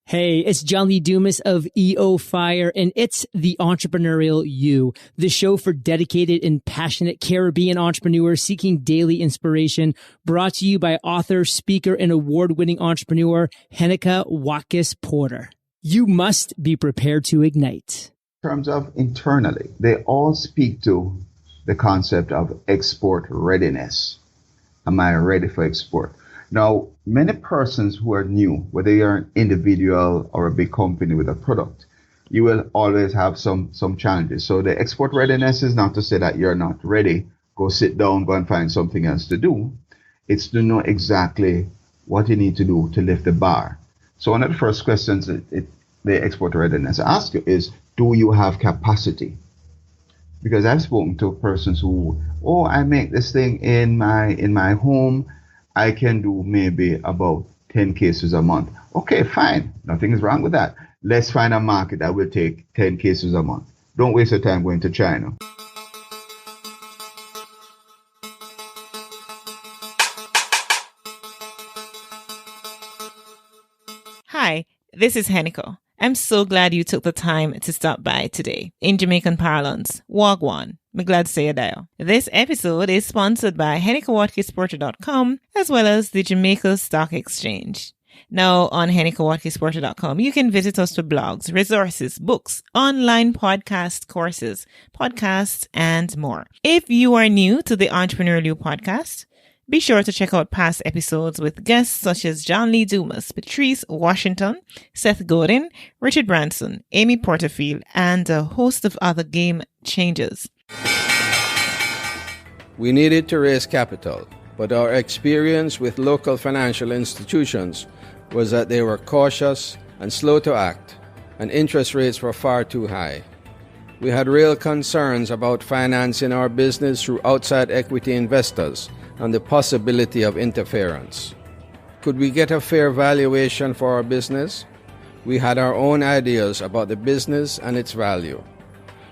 Hey, it's John Lee Dumas of EO Fire, and it's the Entrepreneurial You, the show for dedicated and passionate Caribbean entrepreneurs seeking daily inspiration, brought to you by author, speaker, and award-winning entrepreneur Heneka Watkis-Porter. You must be prepared to ignite. In terms of internally, they all speak to the concept of export readiness. Am I ready for export? Now, many persons who are new, whether you're an individual or a big company with a product, you will always have some challenges. So the export readiness is not to say that you're not ready. Go sit down, go and find something else to do. It's to know exactly what you need to do to lift the bar. So one of the first questions the export readiness asks you is, do you have capacity? Because I've spoken to persons who, I make this thing in my home. I can do maybe about 10 cases a month. Okay, fine. Nothing is wrong with that. Let's find a market that will take 10 cases a month. Don't waste your time going to China. Hi, this is Heneka. I'm so glad you took the time to stop by today. In Jamaican parlance, Wagwan. I'm glad to say it there. This episode is sponsored by HenekaWatkis-Porter.com as well as the Jamaica Stock Exchange. Now, on HenekaWatkis-Porter.com, you can visit us for blogs, resources, books, online podcast courses, podcasts, and more. If you are new to the Entrepreneurial You podcast, be sure to check out past episodes with guests such as John Lee Dumas, Patrice Washington, Seth Godin, Richard Branson, Amy Porterfield, and a host of other game changers. We needed to raise capital, but our experience with local financial institutions was that they were cautious and slow to act, and interest rates were far too high. We had real concerns about financing our business through outside equity investors and the possibility of interference. Could we get a fair valuation for our business? We had our own ideas about the business and its value.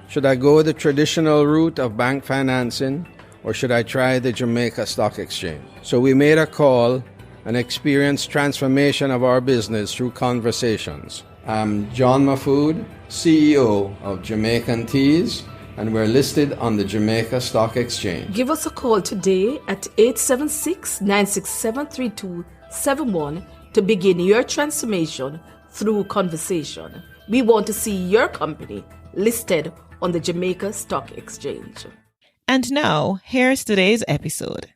Should I go the traditional route of bank financing, or should I try the Jamaica Stock Exchange? So we made a call and experienced transformation of our business through conversations. I'm John Mafood, CEO of Jamaican Teas, and we're listed on the Jamaica Stock Exchange. Give us a call today at 876-967-3271 to begin your transformation through conversation. We want to see your company listed on the Jamaica Stock Exchange. And now, here's today's episode.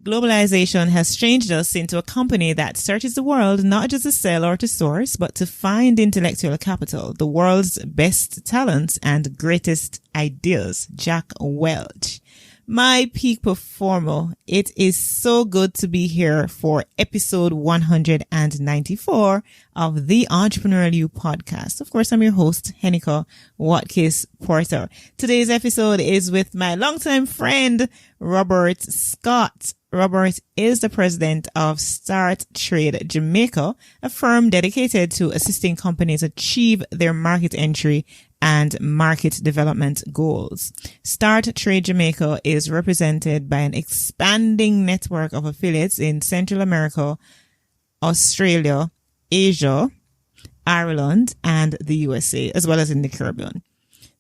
Globalization has changed us into a company that searches the world not just to sell or to source, but to find intellectual capital, the world's best talents and greatest ideas. Jack Welch. My peak performer, it is so good to be here for episode 194 of the Entrepreneurial You podcast. Of course, I'm your host, Heneka Watkis-Porter. Today's episode is with my longtime friend, Robert Scott. Robert is the president of Start Trade Jamaica, a firm dedicated to assisting companies achieve their market entry and market development goals. Start Trade Jamaica is represented by an expanding network of affiliates in Central America, Australia, Asia, Ireland, and the USA, as well as in the Caribbean.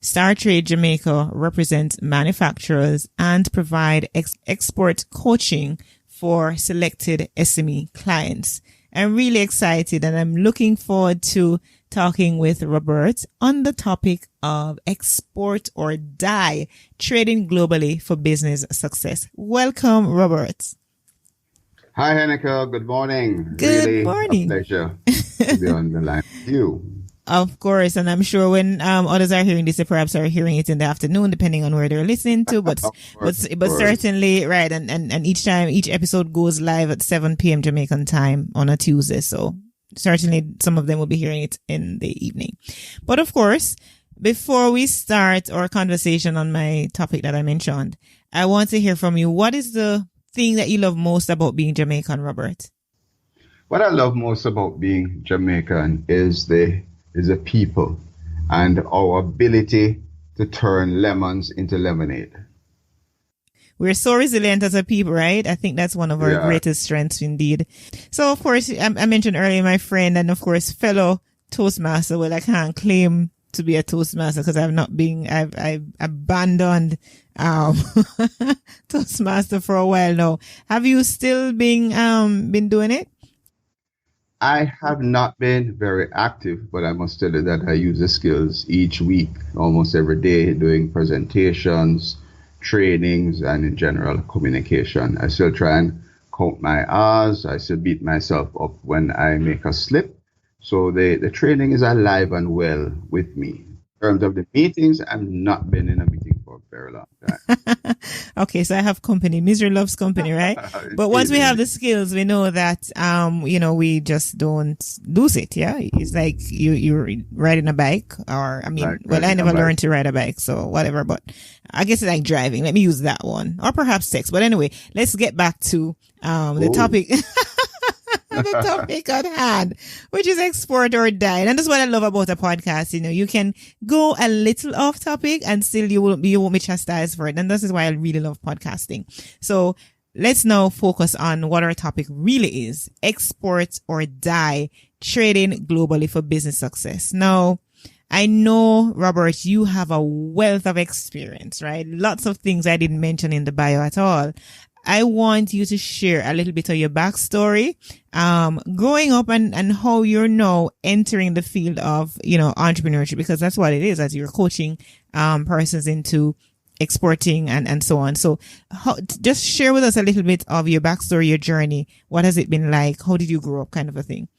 Start Trade Jamaica represents manufacturers and provide export coaching for selected SME clients. I'm really excited and I'm looking forward to talking with Robert on the topic of export or die, trading globally for business success. Welcome, Robert. Hi, Heneka. Good morning. Good really morning. A pleasure to be on the line with you. Of course, and I'm sure when others are hearing this, they perhaps are hearing it in the afternoon, depending on where they're listening to. But certainly, right, and each episode goes live at 7 p.m. Jamaican time on a Tuesday. So certainly, some of them will be hearing it in the evening. But of course, before we start our conversation on my topic that I mentioned, I want to hear from you. What is the thing that you love most about being Jamaican, Robert? What I love most about being Jamaican is the people and our ability to turn lemons into lemonade. we're so resilient as a people, right? I think that's one of our Yeah. greatest strengths indeed. So of course, I mentioned earlier my friend and of course fellow Toastmaster. Well, I can't claim to be a Toastmaster because I've abandoned, Toastmaster for a while now. Have you still been doing it? I have not been very active, but I must tell you that I use the skills each week, almost every day, doing presentations, trainings, and in general communication. I still try and count my hours. I still beat myself up when I make a slip. So the training is alive and well with me. In terms of the meetings, I've not been in a meeting for a very long time. Okay, so I have company. Misery loves company, right? But once we have the skills, we know that we just don't lose it. Yeah, it's like you're riding a bike, or I never learned to ride a bike, so whatever. But I guess it's like driving. Let me use that one, or perhaps sex. But anyway, let's get back to the topic. The topic at hand, which is export or die. And that's what I love about a podcast. You can go a little off topic and still you won't be chastised for it. And this is why I really love podcasting. So let's now focus on what our topic really is: export or die, trading globally for business success. Now, I know, Robert, you have a wealth of experience, right? Lots of things I didn't mention in the bio at all. I want you to share a little bit of your backstory, growing up and how you're now entering the field of, entrepreneurship, because that's what it is, as you're coaching, persons into exporting and so on. So just share with us a little bit of your backstory, your journey. What has it been like? How did you grow up, kind of a thing?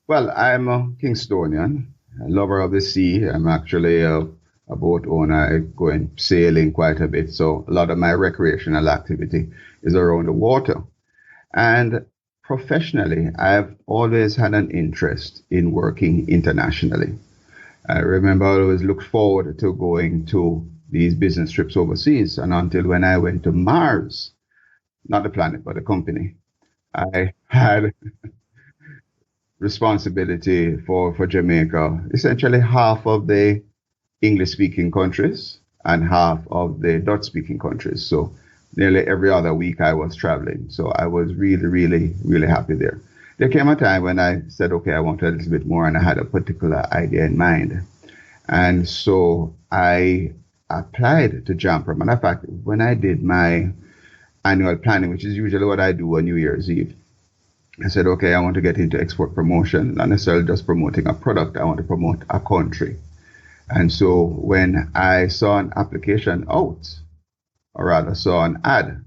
Well, I'm a Kingstonian, a lover of the sea. I'm actually a boat owner. I go in sailing quite a bit. So a lot of my recreational activity is around the water. And professionally, I've always had an interest in working internationally. I remember I always looked forward to going to these business trips overseas. And until when I went to Mars, not the planet, but the company, I had responsibility for Jamaica, essentially half of the English-speaking countries and half of the Dutch-speaking countries. So nearly every other week I was traveling. So I was really, really, really happy there. There came a time when I said, okay, I want a little bit more, and I had a particular idea in mind. And so I applied to JAMPRO. Matter of fact, when I did my annual planning, which is usually what I do on New Year's Eve, I said, okay, I want to get into export promotion, not necessarily just promoting a product. I want to promote a country. And so when I saw an application out, or rather saw an ad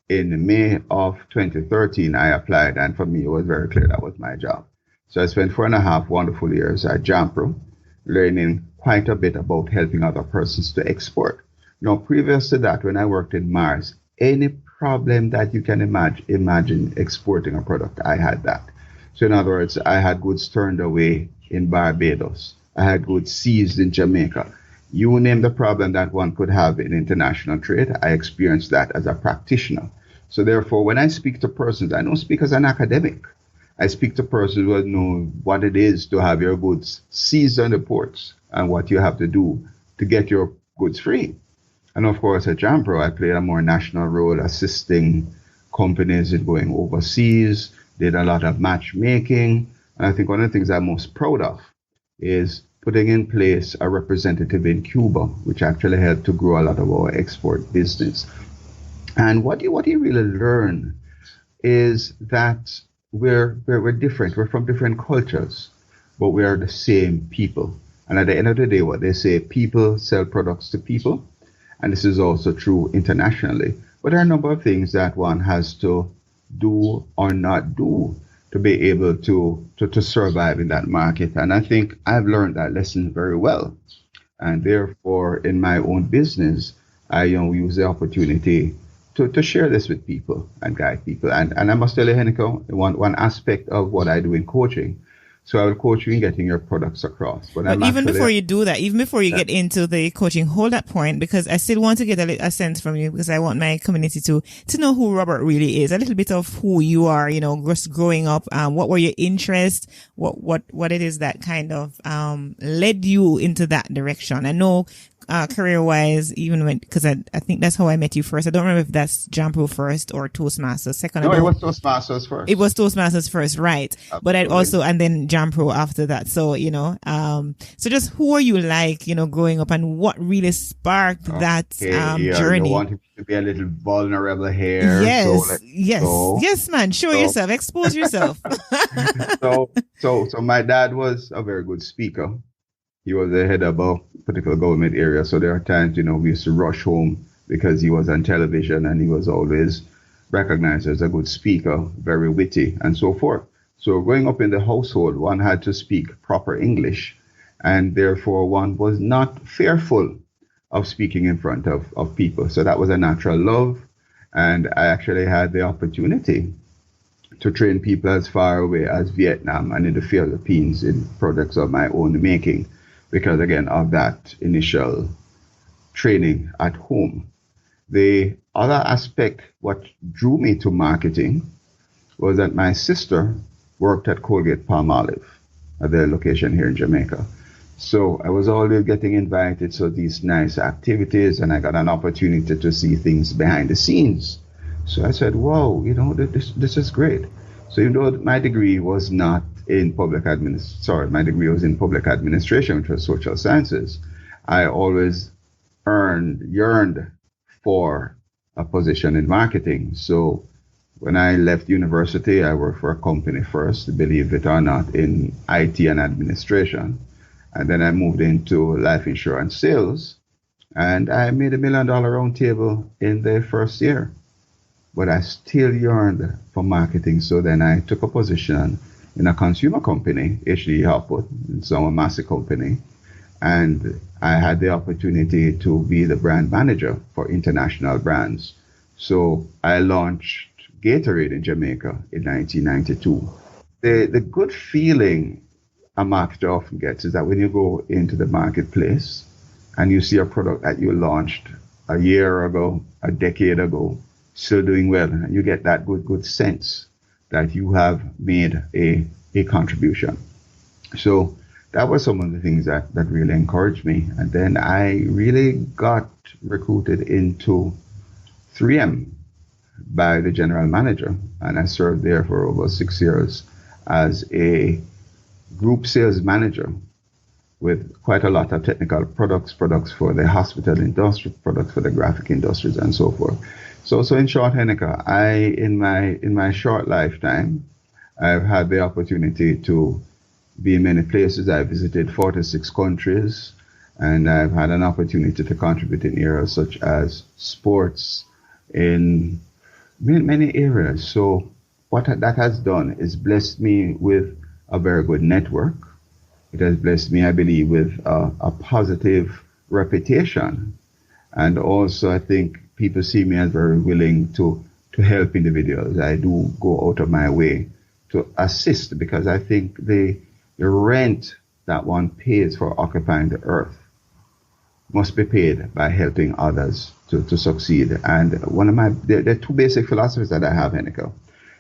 in May of 2013, I applied. And for me, it was very clear that was my job. So I spent 4.5 wonderful years at JAMPRO, learning quite a bit about helping other persons to export. Previous to that, when I worked in Mars, any problem that you can imagine exporting a product, I had that. So in other words, I had goods turned away in Barbados. I had goods seized in Jamaica. You name the problem that one could have in international trade, I experienced that as a practitioner. So therefore, when I speak to persons, I don't speak as an academic. I speak to persons who know what it is to have your goods seized on the ports and what you have to do to get your goods free. And of course, at JAMPRO, I played a more national role, assisting companies in going overseas, did a lot of matchmaking. And I think one of the things I'm most proud of is putting in place a representative in Cuba, which actually helped to grow a lot of our export business. And what you really learn is that we're different. We're from different cultures, but we are the same people. And at the end of the day, what they say, people sell products to people. And this is also true internationally. But there are a number of things that one has to do or not do to be able to survive in that market. And I think I've learned that lesson very well. And therefore, in my own business, I use the opportunity to share this with people and guide people. And I must tell you, Heneka, one aspect of what I do in coaching. So I will coach you in getting your products across. But even before you do that, even before you get into the coaching, hold that point, because I still want to get a sense from you, because I want my community to know who Robert really is, a little bit of who you are, just growing up. What were your interests? What it is that kind of led you into that direction? I know career-wise, even when, because I think that's how I met you first. I don't remember if that's Jampro first or Toastmasters second. No, it was Toastmasters first. It was Toastmasters first, right? Absolutely. But I'd also, and then Jampro after that. So, so just who are you like, growing up, and what really sparked that journey? You wanted to be a little vulnerable here. Yes, yes, man. Show yourself, expose yourself. So my dad was a very good speaker. He was the head of a particular government area. So there are times, we used to rush home because he was on television and he was always recognized as a good speaker, very witty and so forth. So growing up in the household, one had to speak proper English, and therefore one was not fearful of speaking in front of people. So that was a natural love. And I actually had the opportunity to train people as far away as Vietnam and in the Philippines in projects of my own making, because again of that initial training at home. The other aspect, what drew me to marketing, was that my sister worked at Colgate-Palmolive at their location here in Jamaica. So I was always getting invited to these nice activities, and I got an opportunity to see things behind the scenes. So I said, whoa, this is great. So even though my degree was not in my degree was in public administration, which was social sciences, I always yearned for a position in marketing. So when I left university, I worked for a company first, believe it or not, in IT and administration. And then I moved into life insurance sales, and I made $1 million round table in the first year. But I still yearned for marketing. So then I took a position in a consumer company, HD Output, it's a massive company. And I had the opportunity to be the brand manager for international brands. So I launched Gatorade in Jamaica in 1992. The good feeling a marketer often gets is that when you go into the marketplace and you see a product that you launched a year ago, a decade ago, still doing well, and you get that good sense that you have made a contribution. So that was some of the things that really encouraged me. And then I really got recruited into 3M by the general manager, and I served there for over 6 years as a group sales manager with quite a lot of technical products for the hospital industry, products for the graphic industries, and so forth. So in short, Heneka, in my short lifetime, I've had the opportunity to be in many places. I visited 46 countries, and I've had an opportunity to contribute in areas such as sports, in many areas. So what that has done is blessed me with a very good network. It has blessed me, I believe, with a positive reputation. And also, I think people see me as very willing to help individuals. I do go out of my way to assist, because I think the rent that one pays for occupying the earth must be paid by helping others to succeed. And one of the two basic philosophies that I have, Heneka,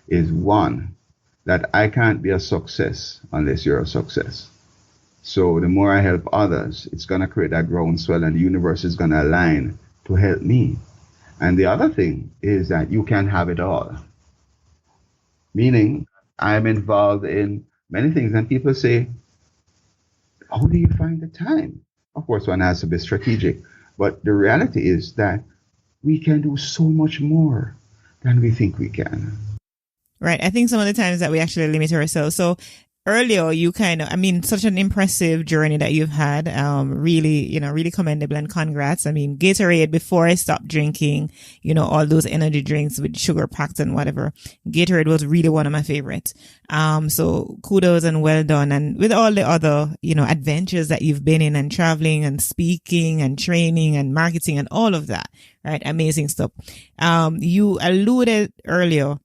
is one, that I can't be a success unless you're a success. So the more I help others, it's going to create that groundswell, and the universe is going to align to help me. And the other thing is that you can have it all. Meaning, I'm involved in many things, and people say, how do you find the time? Of course, one has to be strategic, but the reality is that we can do so much more than we think we can. Right. I think some of the times that we actually limit ourselves. So earlier, you such an impressive journey that you've had. Really commendable, and congrats. I mean, Gatorade, before I stopped drinking, all those energy drinks with sugar packed and whatever, Gatorade was really one of my favorites. So kudos and well done. And with all the other, adventures that you've been in, and traveling and speaking and training and marketing and all of that, right? Amazing stuff. You alluded earlier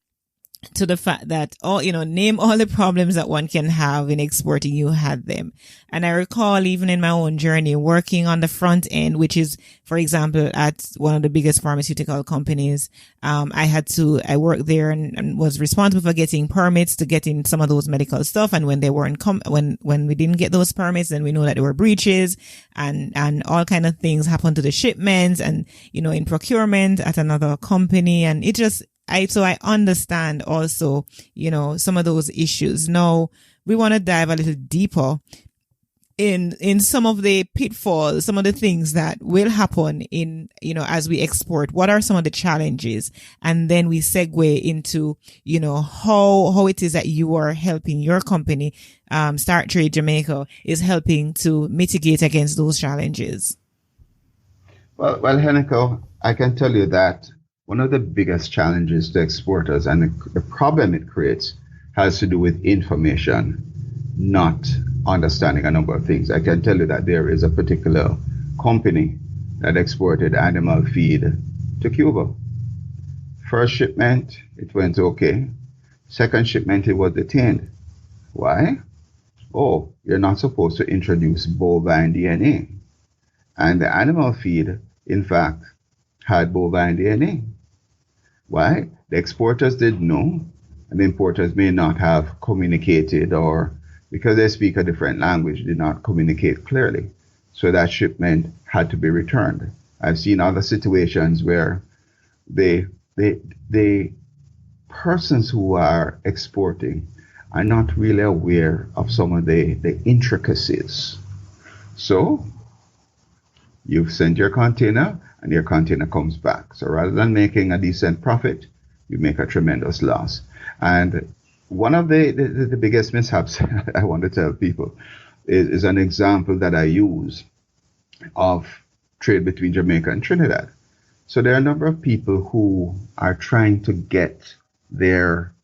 to the fact that name all the problems that one can have in exporting, you had them. And I recall even in my own journey working on the front end, which is, for example, at one of the biggest pharmaceutical companies. I worked there and was responsible for getting permits to get in some of those medical stuff. And when they weren't when we didn't get those permits, then we know that there were breaches and all kind of things happened to the shipments and, in procurement at another company. And it just, so I understand also, some of those issues. Now we want to dive a little deeper in some of the pitfalls, some of the things that will happen in, as we export. What are some of the challenges? And then we segue into, how it is that you are helping your company, Start Trade Jamaica, is helping to mitigate against those challenges. Well, Heneka, I can tell you that one of the biggest challenges to exporters and the problem it creates has to do with information, not understanding a number of things. I can tell you that there is a particular company that exported animal feed to Cuba. First shipment, it went okay. Second shipment, it was detained. Why? Oh, you're not supposed to introduce bovine DNA. And the animal feed, in fact, had bovine DNA. Why? The exporters didn't know, and the importers may not have communicated, or because they speak a different language, did not communicate clearly. So that shipment had to be returned. I've seen other situations where the persons who are exporting are not really aware of some of the intricacies. So you've sent your container, and your container comes back. So rather than making a decent profit, you make a tremendous loss. And one of the biggest mishaps I want to tell people is an example that I use of trade between Jamaica and Trinidad. So there are a number of people who are trying to get their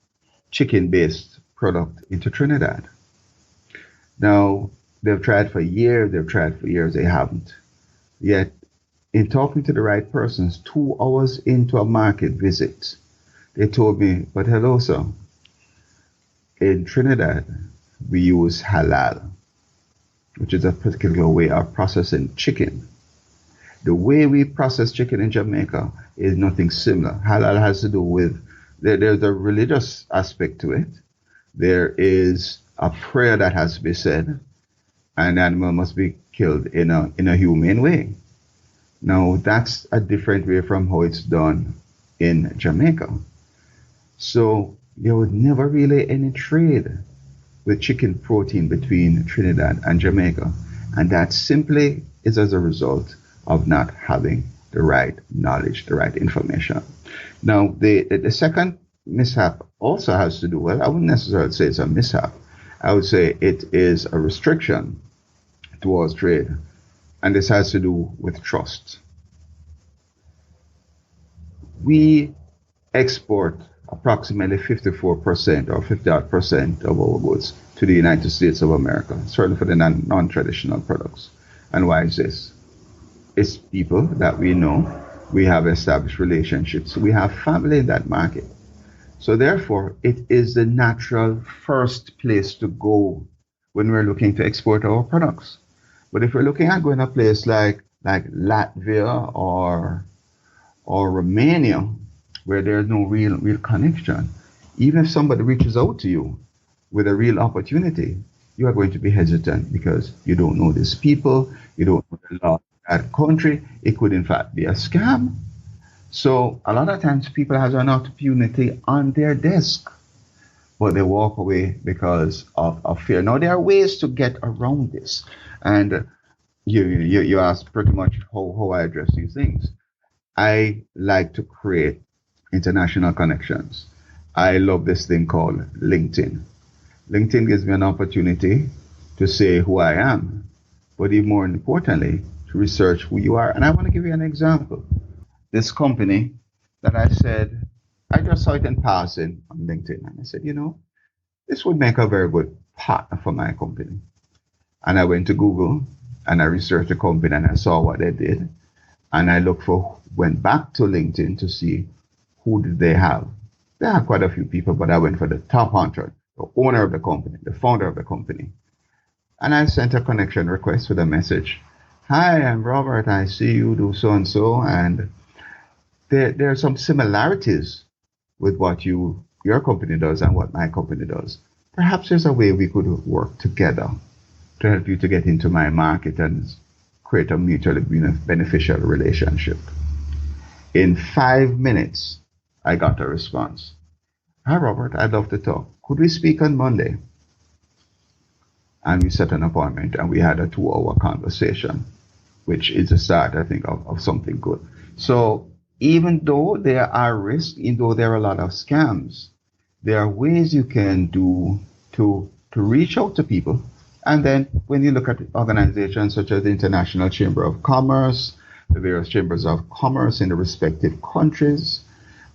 chicken-based product into Trinidad. Now, they've tried for years, they haven't. Yet, in talking to the right persons, 2 hours into a market visit, they told me, but hello, sir, in Trinidad, we use halal, which is a particular way of processing chicken. The way we process chicken in Jamaica is nothing similar. Halal has to do with, there's a religious aspect to it. There is a prayer that has to be said, and the animal must be killed in a humane way. Now, that's a different way from how it's done in Jamaica. So there was never really any trade with chicken protein between Trinidad and Jamaica. And that simply is as a result of not having the right knowledge, the right information. Now, the second mishap also has to do, well, I wouldn't necessarily say it's a mishap. I would say it is a restriction towards trade. And this has to do with trust. We export approximately 54% or 50% of our goods to the United States of America, certainly for the non-traditional products. And why is this? It's people that we know, we have established relationships, we have family in that market. So therefore, it is the natural first place to go when we're looking to export our products. But if we're looking at going to a place like Latvia or Romania, where there's no real connection, even if somebody reaches out to you with a real opportunity, you are going to be hesitant because you don't know these people, you don't know the law of that country. It could in fact be a scam. So a lot of times people have an opportunity on their desk, but they walk away because of fear. Now, there are ways to get around this. And you asked pretty much how I address these things. I like to create international connections. I love this thing called LinkedIn. LinkedIn gives me an opportunity to say who I am, but even more importantly, to research who you are. And I want to give you an example. This company that I said, I just saw it in passing on LinkedIn. And I said, this would make a very good partner for my company. And I went to Google and I researched the company and I saw what they did. And I went back to LinkedIn to see who did they have. There are quite a few people, but I went for the top 100, the owner of the company, the founder of the company. And I sent a connection request with a message. Hi, I'm Robert. I see you do so and so. And there are some similarities with what your company does and what my company does. Perhaps there's a way we could work together to help you to get into my market and create a mutually beneficial relationship. In 5 minutes, I got a response. Hi, Robert, I'd love to talk. Could we speak on Monday? And we set an appointment and we had a 2-hour conversation, which is a start, I think, of something good. So even though there are risks, even though there are a lot of scams, there are ways you can do to reach out to people. And then when you look at organizations such as the International Chamber of Commerce, the various chambers of commerce in the respective countries,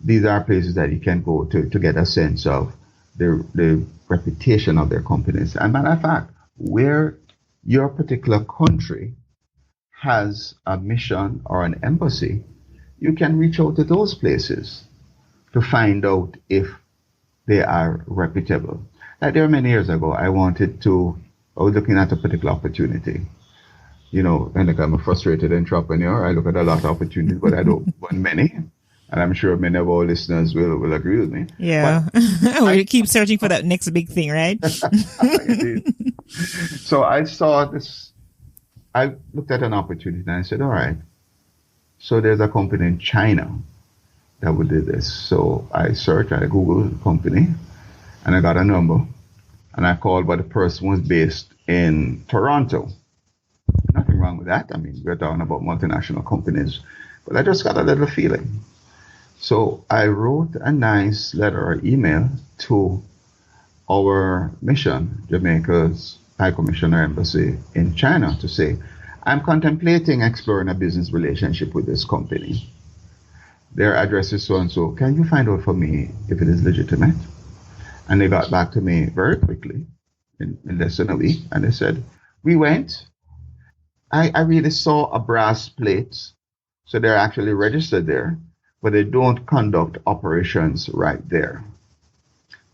these are places that you can go to get a sense of the reputation of their companies. And matter of fact, where your particular country has a mission or an embassy, you can reach out to those places to find out if they are reputable. Like there many years ago, I was looking at a particular opportunity. You know, and I'm a frustrated entrepreneur. I look at a lot of opportunities, but I don't want many. And I'm sure many of our listeners will agree with me. Yeah. We keep searching for that next big thing, right? So I saw this. I looked at an opportunity and I said, all right. So there's a company in China that would do this. So I searched, I Googled the company, and I got a number. And I called, but the person was based in Toronto. Nothing wrong with that. I mean, we're talking about multinational companies. But I just got a little feeling. So I wrote a nice letter or email to our mission, Jamaica's High Commissioner Embassy in China, to say, I'm contemplating exploring a business relationship with this company. Their address is so and so. Can you find out for me if it is legitimate? And they got back to me very quickly, in less than a week, and they said, we went. I really saw a brass plate, so they're actually registered there, but they don't conduct operations right there.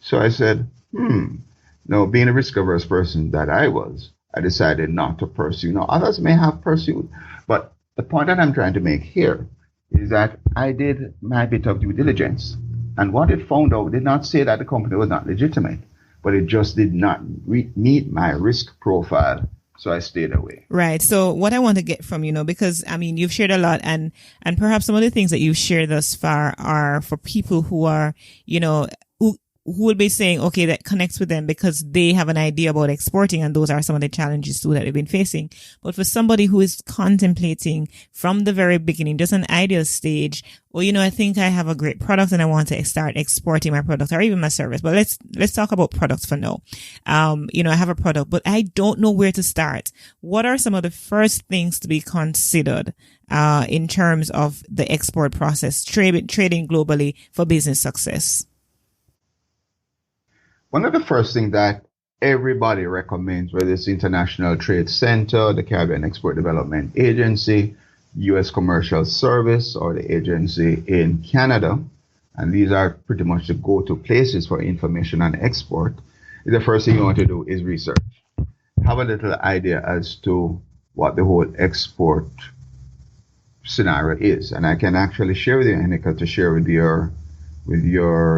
So I said, no, being a risk-averse person that I was, I decided not to pursue. Now, others may have pursued, but the point that I'm trying to make here is that I did my bit of due diligence. And what it found out did not say that the company was not legitimate, but it just did not meet my risk profile. So I stayed away. Right. So what I want to get from, because I mean, you've shared a lot and perhaps some of the things that you've shared thus far are for people who are, who will be saying, okay, that connects with them because they have an idea about exporting. And those are some of the challenges too that they've been facing. But for somebody who is contemplating from the very beginning, just an ideal stage, I think I have a great product and I want to start exporting my product or even my service. But let's talk about products for now. I have a product, but I don't know where to start. What are some of the first things to be considered, in terms of the export process, trading globally for business success? One of the first things that everybody recommends, whether it's International Trade Center, the Caribbean Export Development Agency, U.S. Commercial Service, or the agency in Canada, and these are pretty much the go-to places for information on export, the first thing you want to do is research. Have a little idea as to what the whole export scenario is. And I can actually share with you, Heneka, to share with your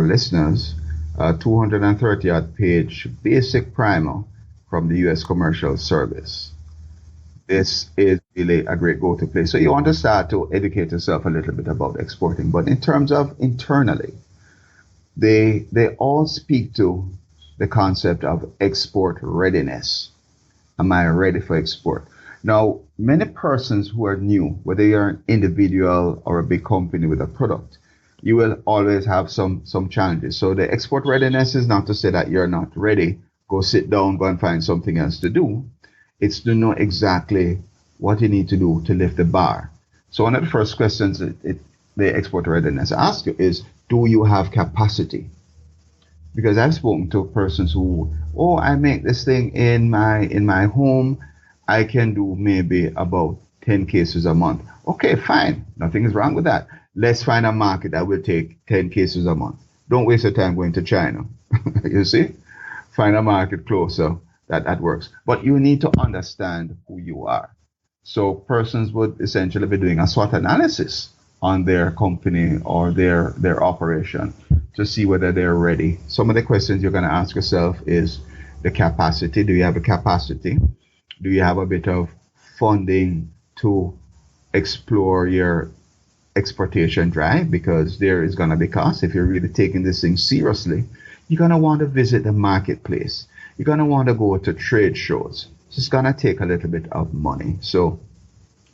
listeners, 230-odd page basic primer from the U.S. Commercial Service. This is really a great go-to place. So you want to start to educate yourself a little bit about exporting. But in terms of internally, they all speak to the concept of export readiness. Am I ready for export? Now, many persons who are new, whether you're an individual or a big company with a product, you will always have some challenges. So the export readiness is not to say that you're not ready. Go sit down, go and find something else to do. It's to know exactly what you need to do to lift the bar. So one of the first questions the export readiness asks you is, do you have capacity? Because I've spoken to persons who, I make this thing in my home. I can do maybe about 10 cases a month. Okay, fine. Nothing is wrong with that. Let's find a market that will take 10 cases a month. Don't waste your time going to China. You see? Find a market closer that works. But you need to understand who you are. So persons would essentially be doing a SWOT analysis on their company or their operation to see whether they're ready. Some of the questions you're going to ask yourself is the capacity. Do you have a capacity? Do you have a bit of funding to explore your exportation drive? Because there is going to be cost. If you're really taking this thing seriously, you're going to want to visit the marketplace. You're going to want to go to trade shows. It's going to take a little bit of money. So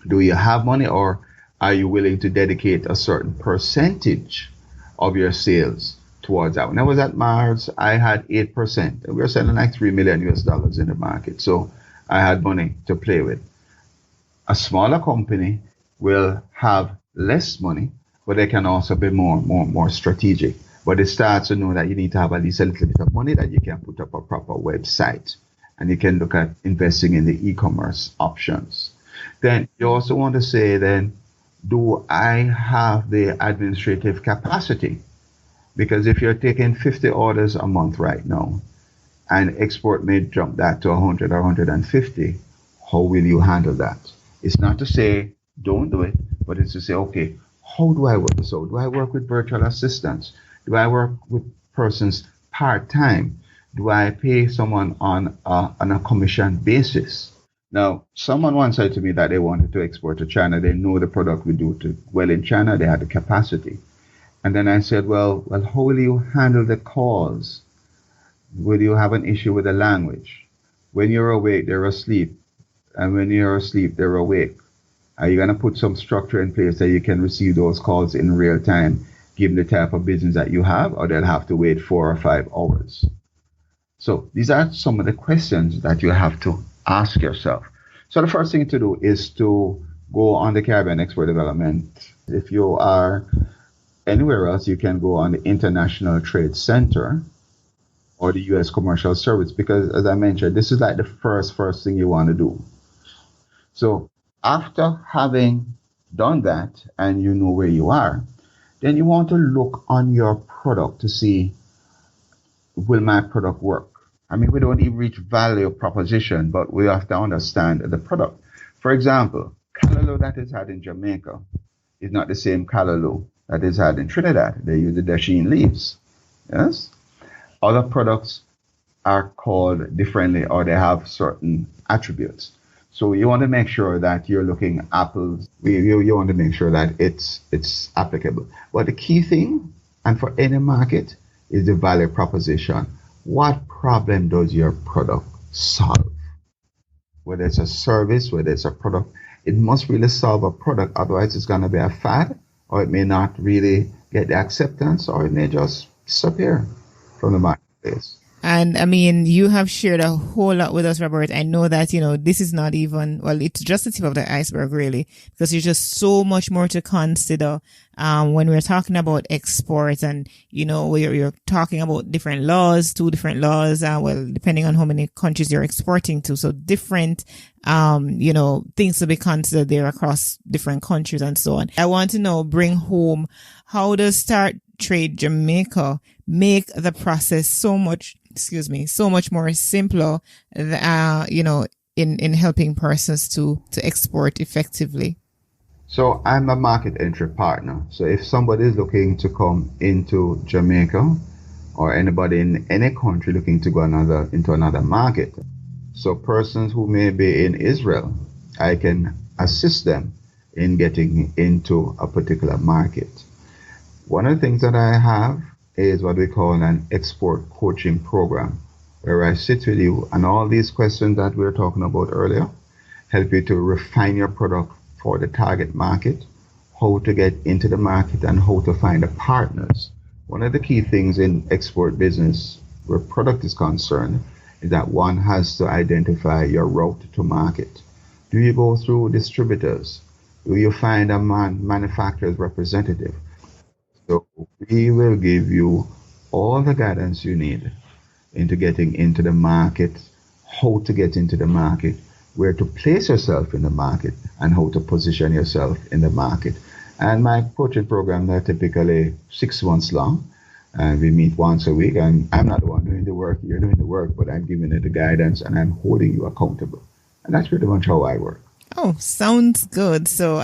do you have money, or are you willing to dedicate a certain percentage of your sales towards that? When I was at Mars, I had 8%. We were selling like $3 million in the market. So I had money to play with. A smaller company will have less money, but they can also be more strategic. But it starts to know that you need to have at least a little bit of money that you can put up a proper website, and you can look at investing in the e-commerce options. Then you also want to say, then, do I have the administrative capacity? Because if you're taking 50 orders a month right now, and export may jump that to 100 or 150, how will you handle that? It's not to say don't do it, but it's to say, okay, how do I work this out? Do I work with virtual assistants? Do I work with persons part-time? Do I pay someone on a commission basis? Now, someone once said to me that they wanted to export to China. They know the product would do well in China. They had the capacity. And then I said, well, how will you handle the calls? Will you have an issue with the language? When you're awake, they're asleep. And when you're asleep, they're awake. Are you going to put some structure in place that you can receive those calls in real time, given the type of business that you have, or they'll have to wait 4 or 5 hours? So these are some of the questions that you have to ask yourself. So the first thing to do is to go on the Caribbean Export Development. If you are anywhere else, you can go on the International Trade Center or the U.S. Commercial Service, because as I mentioned, this is like the first thing you want to do. So after having done that and you know where you are, then you want to look on your product to see, will my product work? I mean, we don't even reach value proposition, but we have to understand the product. For example, callaloo that is had in Jamaica is not the same callaloo that is had in Trinidad. They use the dasheen leaves. Yes? Other products are called differently, or they have certain attributes. So you want to make sure that you're looking apples. You want to make sure that it's applicable. But the key thing, and for any market, is the value proposition. What problem does your product solve? Whether it's a service, whether it's a product, it must really solve a product. Otherwise, it's going to be a fad, or it may not really get the acceptance, or it may just disappear from the marketplace. And I mean, you have shared a whole lot with us, Robert. I know that, this is not even, well, it's just the tip of the iceberg, really, because there's just so much more to consider, when we're talking about exports, and, you're talking about different laws, 2 different laws, depending on how many countries you're exporting to. So different, things to be considered there across different countries and so on. I want to know, bring home, how does Start Trade Jamaica make the process so much more simpler, in helping persons to export effectively? So I'm a market entry partner. So if somebody is looking to come into Jamaica, or anybody in any country looking to go into another market, so persons who may be in Israel, I can assist them in getting into a particular market. One of the things that I have is what we call an export coaching program, where I sit with you and all these questions that we were talking about earlier, help you to refine your product for the target market, how to get into the market, and how to find the partners. One of the key things in export business where product is concerned is that one has to identify your route to market. Do you go through distributors? Do you find a manufacturer's representative? So we will give you all the guidance you need into getting into the market, how to get into the market, where to place yourself in the market, and how to position yourself in the market. And my coaching programs are typically 6 months long. And we meet once a week, and I'm not the one doing the work, you're doing the work, but I'm giving it the guidance and I'm holding you accountable. And that's pretty much how I work. Oh, sounds good. So,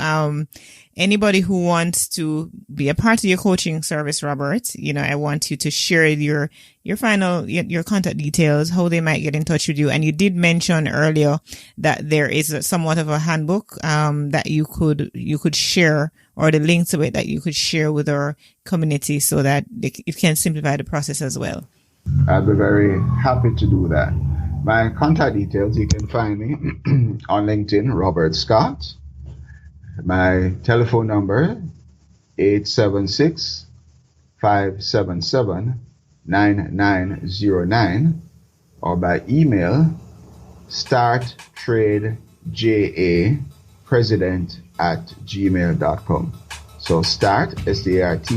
anybody who wants to be a part of your coaching service, Robert, I want you to share your contact details, how they might get in touch with you. And you did mention earlier that there is somewhat of a handbook, that you could share, or the link to it that you could share with our community so that it can simplify the process as well. I'll be very happy to do that. My contact details, you can find me on LinkedIn, Robert Scott. My telephone number, 876-577-9909, or by email, starttradeja president@gmail.com. So start, START,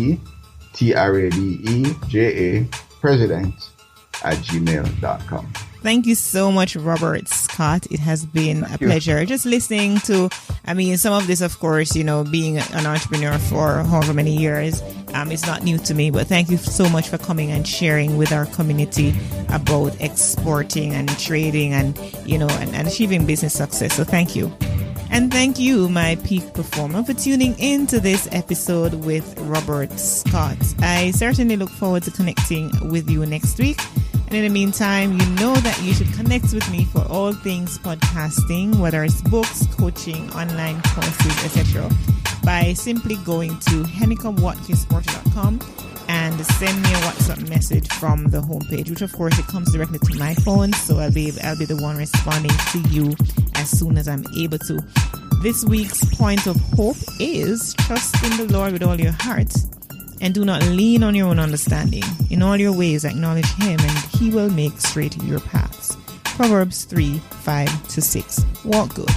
president@gmail.com. Thank you so much, Robert Scott. It has been a pleasure just listening to, some of this, of course, being an entrepreneur for however many years, it's not new to me, but thank you so much for coming and sharing with our community about exporting and trading and achieving business success. So thank you. And thank you, my peak performer, for tuning in to this episode with Robert Scott. I certainly look forward to connecting with you next week. And in the meantime, you know that you should connect with me for all things podcasting, whether it's books, coaching, online courses, etc., by simply going to heneka.watkis-porter.com and send me a WhatsApp message from the homepage, which of course it comes directly to my phone, so I'll be the one responding to you as soon as I'm able to. This week's point of hope is trust in the Lord with all your heart and do not lean on your own understanding. In all your ways acknowledge Him, and He will make straight your paths. Proverbs 3:5-6. Walk good.